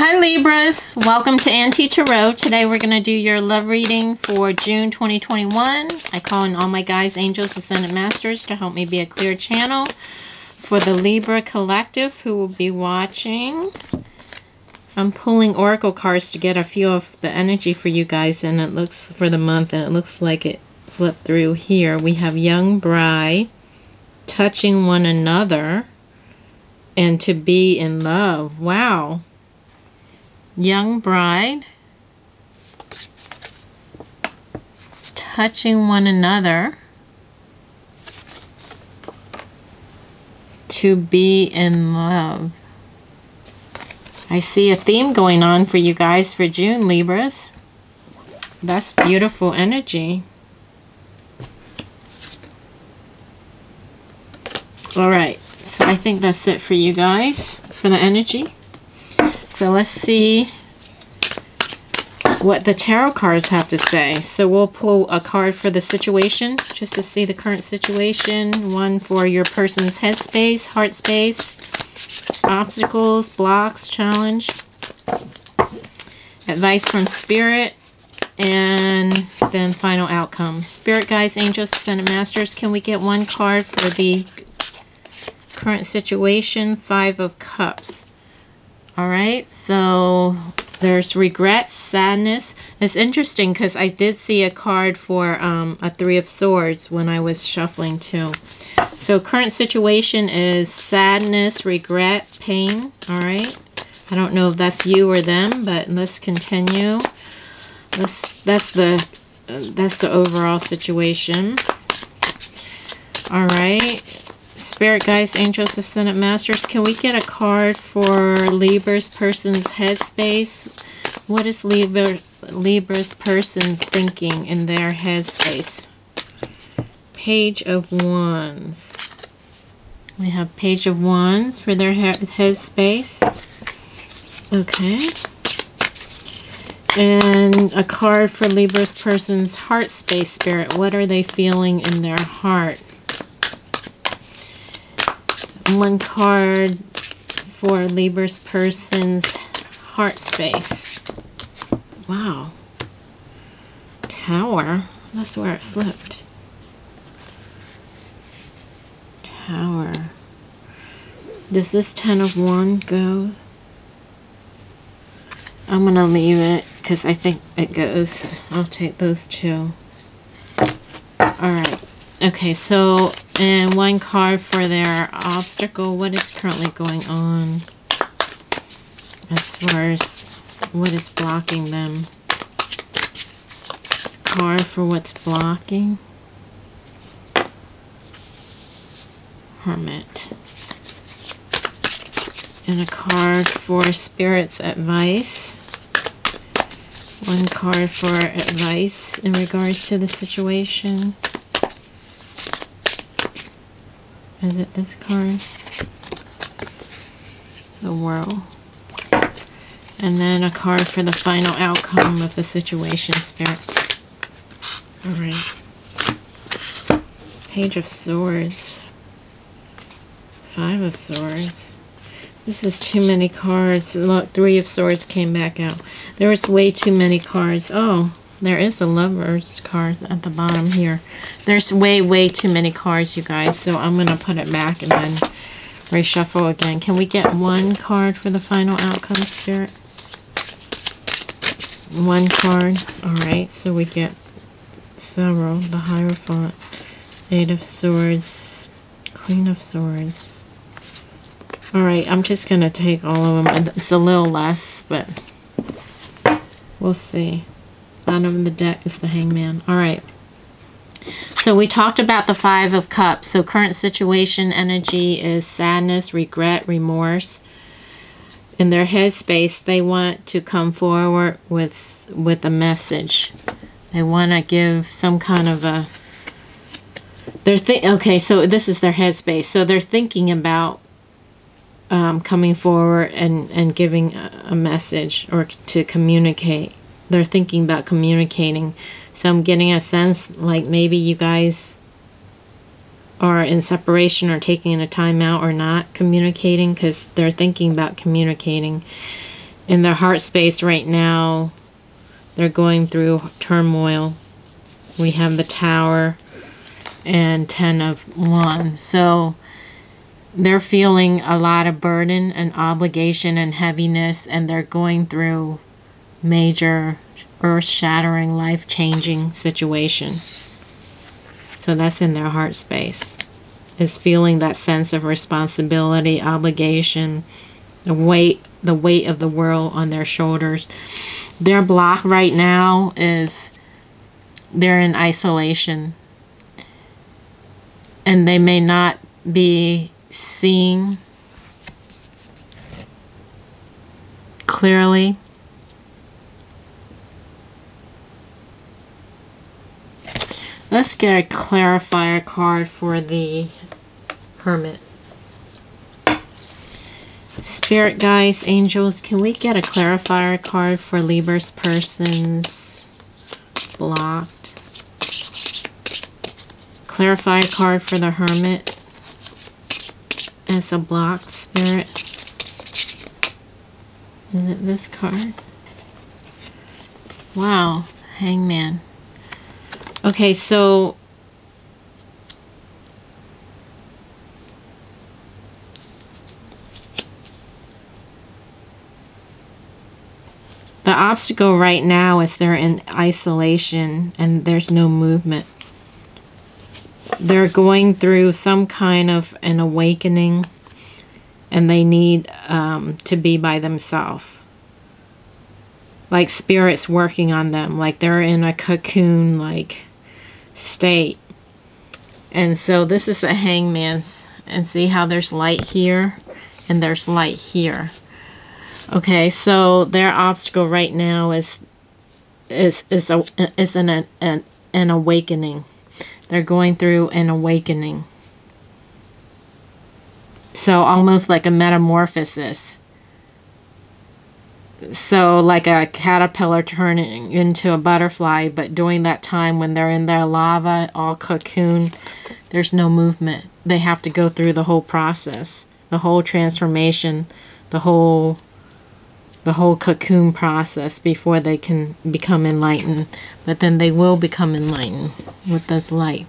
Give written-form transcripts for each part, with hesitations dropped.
Hi Libras, welcome to Auntie Tarot. Today we're going to do your love reading for June 2021. I call in all my guides, angels, ascended masters to help me be a clear channel for the Libra collective who will be watching. I'm pulling oracle cards to get a feel of the energy for you guys, and it looks for the month, and it looks like it flipped through here. We have young bride, touching one another, and to be in love. Wow. Young bride, touching one another, to be in love. I see a theme going on for you guys for June, Libras. That's beautiful energy. Alright, so I think that's it for you guys for the energy. So let's see what the tarot cards have to say. So we'll pull a card for the situation, just to see the current situation. One for your person's headspace, heart space, obstacles, blocks, challenge, advice from spirit, and then final outcome. Spirit guides, angels, ascended masters, can we get one card for the current situation? Five of Cups. Alright, so there's regret, sadness. It's interesting because I did see a card for a Three of Swords when I was shuffling too. So current situation is sadness, regret, pain. Alright, I don't know if that's you or them, but let's continue. That's the overall situation. Alright. Spirit guides, angels, ascended masters, can we get a card for Libra's person's headspace? What is Libra's person thinking in their headspace? Page of Wands. We have Page of Wands for their headspace. Okay. And a card for Libra's person's heart space, Spirit. What are they feeling in their heart? One card for Libra's person's heart space. Wow. Tower. That's where it flipped. Tower. Does this Ten of Wands go? I'm going to leave it because I think it goes. I'll take those two. Alright. Okay, so, and one card for their obstacle. What is currently going on as far as what is blocking them? Card for what's blocking. Hermit. And a card for Spirit's advice. One card for advice in regards to the situation. Is it this card? The World. And then a card for the final outcome of the situation, Spirit. Alright. Page of Swords. Five of Swords. This is too many cards. Look, Three of Swords came back out. There was way too many cards. Oh, there is a Lover's card at the bottom here. There's way too many cards, you guys. So I'm going to put it back and then reshuffle again. Can we get one card for the final outcome, Spirit? One card. Alright, so we get several. The Hierophant, Eight of Swords, Queen of Swords. Alright, I'm just going to take all of them. It's a little less, but we'll see. Bottom of the deck is the Hangman. Alright. So we talked about the Five of Cups. So current situation energy is sadness, regret, remorse. In their headspace, they want to come forward with a message. They want to give some kind of a... Okay, so this is their headspace. So they're thinking about coming forward and giving a message or to communicate. They're thinking about communicating. So I'm getting a sense like maybe you guys are in separation or taking a time out or not communicating because they're thinking about communicating. in their heart space right now, they're going through turmoil. We have the Tower and 10 of Wands. So they're feeling a lot of burden and obligation and heaviness, and they're going through major earth-shattering, life-changing situation. So that's in their heart space. Is feeling that sense of responsibility, obligation, the weight of the world on their shoulders. Their block right now is they're in isolation. And they may not be seeing clearly. Let's get a clarifier card for the Hermit. Spirit guides, angels, can we get a clarifier card for Libra's persons blocked? Clarifier card for the Hermit as a blocked spirit. Is it this card? Wow, Hangman. Okay, so the obstacle right now is they're in isolation and there's no movement. They're going through some kind of an awakening and they need to be by themselves. Like spirit's working on them, like they're in a cocoon like state. And so this is the Hangman's, and see how there's light here and there's light here. Okay, so their obstacle right now is an awakening. They're going through an awakening. So almost like a metamorphosis. So like a caterpillar turning into a butterfly, but during that time when they're in their lava, all cocoon, there's no movement. They have to go through the whole process, the whole transformation, the whole cocoon process before they can become enlightened. But then they will become enlightened with this light.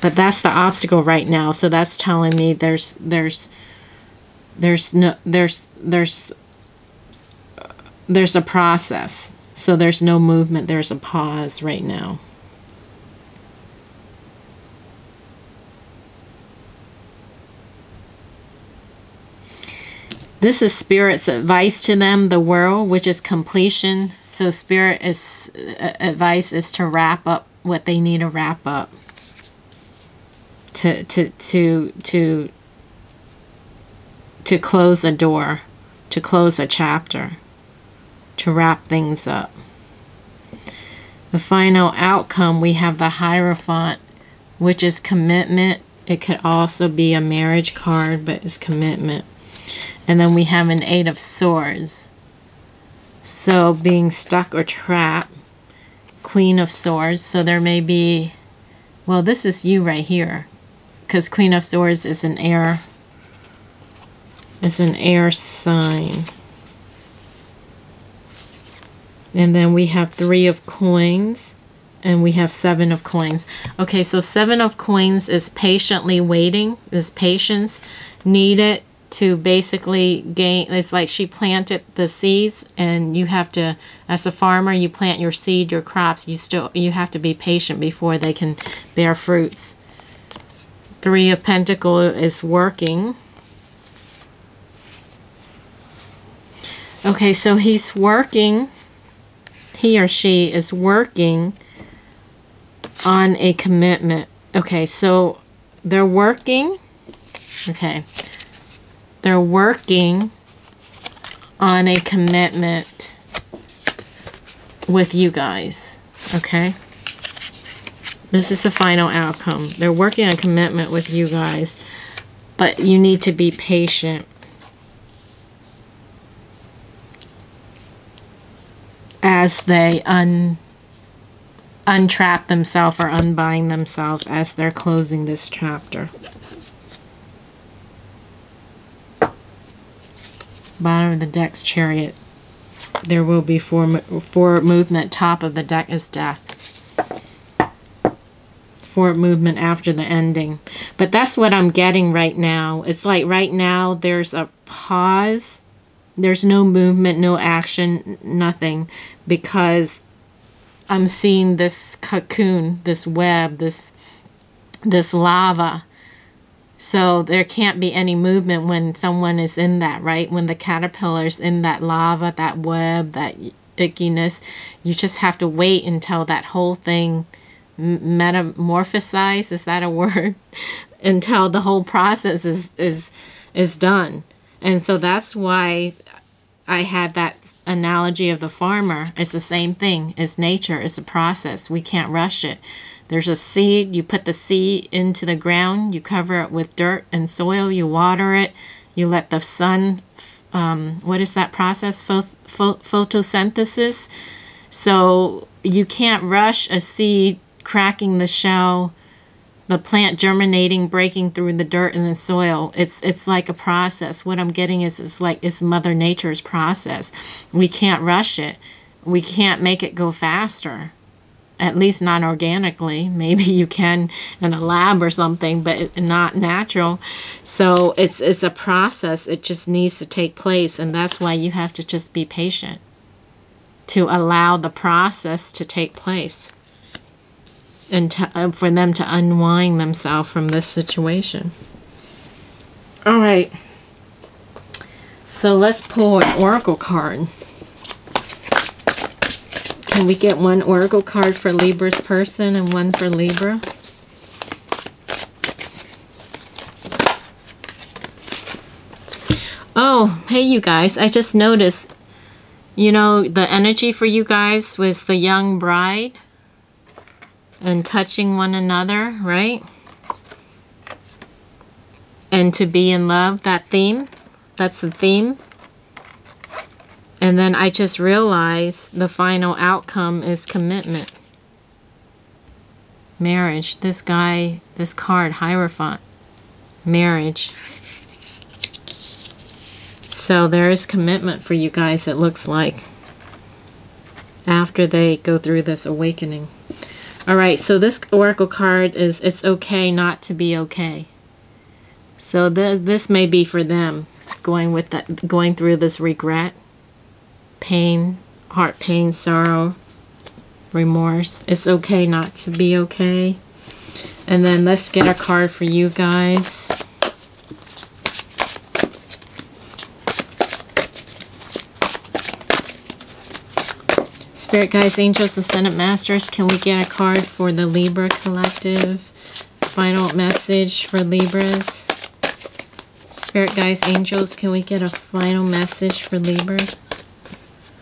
But that's the obstacle right now. So that's telling me there's a process. So there's no movement. There's a pause right now. This is Spirit's advice to them, the world, which is completion. So Spirit is advice is to wrap up what they need to wrap up. To close a door, to close a chapter, to wrap things up. The final outcome, we have the Hierophant, which is commitment. It could also be a marriage card, but it's commitment. And then we have an 8 of Swords. So being stuck or trapped. Queen of Swords. So there may be, well, this is you right here. Because Queen of Swords is an air. It's an air sign. And then we have 3 of Coins. And we have 7 of Coins. Okay, so 7 of Coins is patiently waiting. Is patience needed to basically gain. It's like she planted the seeds, and you have to, as a farmer, you plant your seed, your crops, you have to be patient before they can bear fruits. 3 of Pentacles is working. Okay, so he's working, he or she is working on a commitment. Okay, so they're working, okay, they're working on a commitment with you guys, okay? This is the final outcome. They're working on a commitment with you guys, but you need to be patient. As they untrap themselves or unbind themselves as they're closing this chapter. Bottom of the deck's Chariot. There will be forward movement. Top of the deck is death. Forward movement after the ending. But that's what I'm getting right now. It's like right now there's a pause. There's no movement, no action, nothing. Because I'm seeing this cocoon, this web, this lava. So there can't be any movement when someone is in that, right? When the caterpillar's in that lava, that web, that ickiness, you just have to wait until that whole thing metamorphosizes, is that a word? Until the whole process is done. And so that's why I had that analogy of the farmer. It's the same thing as nature. It's a process. We can't rush it. There's a seed. You put the seed into the ground. You cover it with dirt and soil. You water it. You let the sun, what is that process? Photosynthesis. So you can't rush a seed cracking the shell, the plant germinating, breaking through the dirt and the soil. It's like a process. What I'm getting is it's Mother Nature's process. We can't rush it. We can't make it go faster. At least not organically. Maybe you can in a lab or something, but not natural. So it's a process. It just needs to take place, and that's why you have to just be patient to allow the process to take place and for them to unwind themselves from this situation. All right. So let's pull an oracle card. Can we get one oracle card for Libra's person and one for Libra? Oh, hey you guys, I just noticed, you know, the energy for you guys was the young bride and touching one another, right? And to be in love, that theme, that's the theme. And then I just realized the final outcome is commitment. Marriage. This guy, this card, Hierophant. Marriage. So there is commitment for you guys, it looks like, after they go through this awakening. All right, so this oracle card is, it's okay not to be okay. So this may be for them, going through this regret, pain, heart pain, sorrow, remorse. It's okay not to be okay. And then let's get a card for you guys. Spirit guides, angels, ascended masters, can we get a card for the Libra collective? Final message for Libras. Spirit guides, angels, can we get a final message for Libras?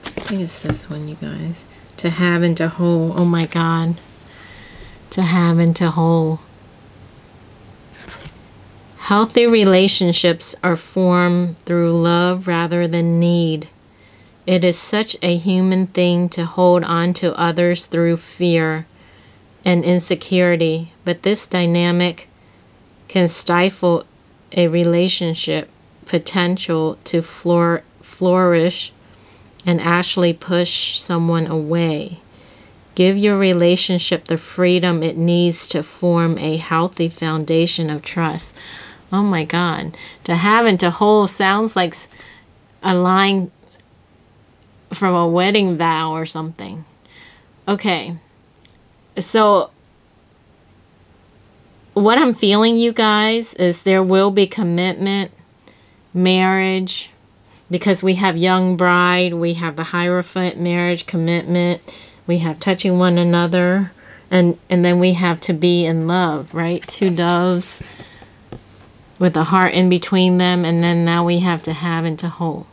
I think it's this one, you guys. To have and to hold. Oh my God. To have and to hold. Healthy relationships are formed through love rather than need. It is such a human thing to hold on to others through fear and insecurity, but this dynamic can stifle a relationship potential to flourish and actually push someone away. Give your relationship the freedom it needs to form a healthy foundation of trust. Oh my God. To have and to hold sounds like a line from a wedding vow or something. Okay. So what I'm feeling, you guys, is there will be commitment, marriage, because we have young bride, we have the Hierophant, marriage, commitment, we have touching one another, and then we have to be in love, right? Two doves with a heart in between them, and then now we have to have and to hold.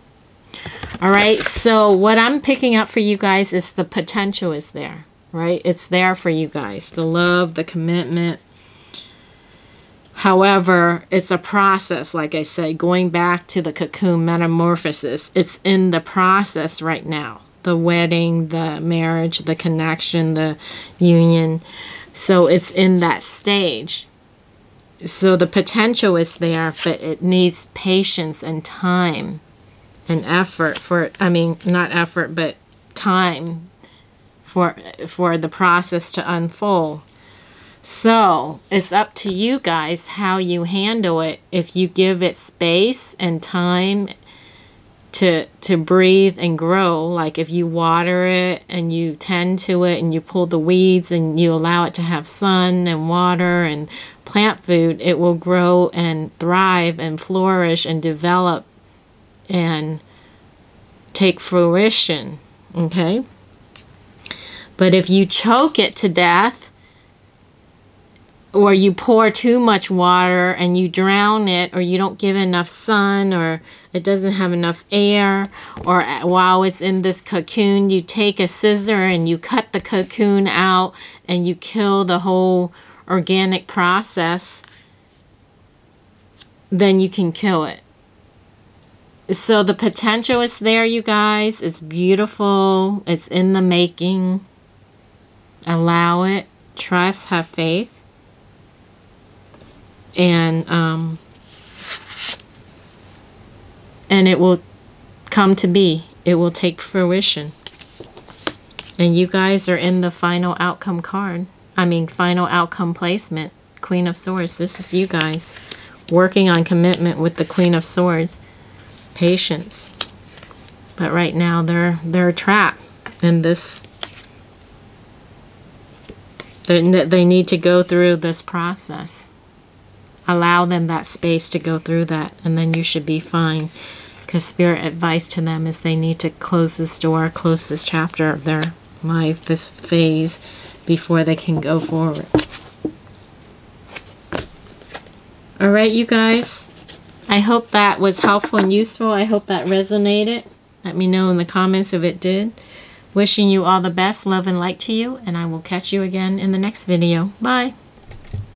All right, so what I'm picking up for you guys is the potential is there, right? It's there for you guys, the love, the commitment. However, it's a process, like I said, going back to the cocoon metamorphosis. It's in the process right now. The wedding, the marriage, the connection, the union. So it's in that stage. So the potential is there, but it needs patience and time and effort for, I mean, not effort, but time for the process to unfold. So it's up to you guys how you handle it. If you give it space and time to breathe and grow, like if you water it and you tend to it and you pull the weeds and you allow it to have sun and water and plant food, it will grow and thrive and flourish and develop and take fruition. Okay? But if you choke it to death, or you pour too much water and you drown it, or you don't give enough sun, or it doesn't have enough air, or while it's in this cocoon, you take a scissor and you cut the cocoon out and you kill the whole organic process, then you can kill it. So the potential is there, you guys. It's beautiful. It's in the making. Allow it. Trust. Have faith. And it will come to be. It will take fruition. And you guys are in the final outcome card. I mean, final outcome placement. Queen of Swords. This is you guys working on commitment with the Queen of Swords. Patience. But right now they're trapped in this. They need to go through this process. Allow them that space to go through that, and then you should be fine. Because Spirit advice to them is they need to close this door, close this chapter of their life, this phase, before they can go forward. Alright, you guys. I hope that was helpful and useful. I hope that resonated. Let me know in the comments if it did. Wishing you all the best, love and light to you, and I will catch you again in the next video. Bye.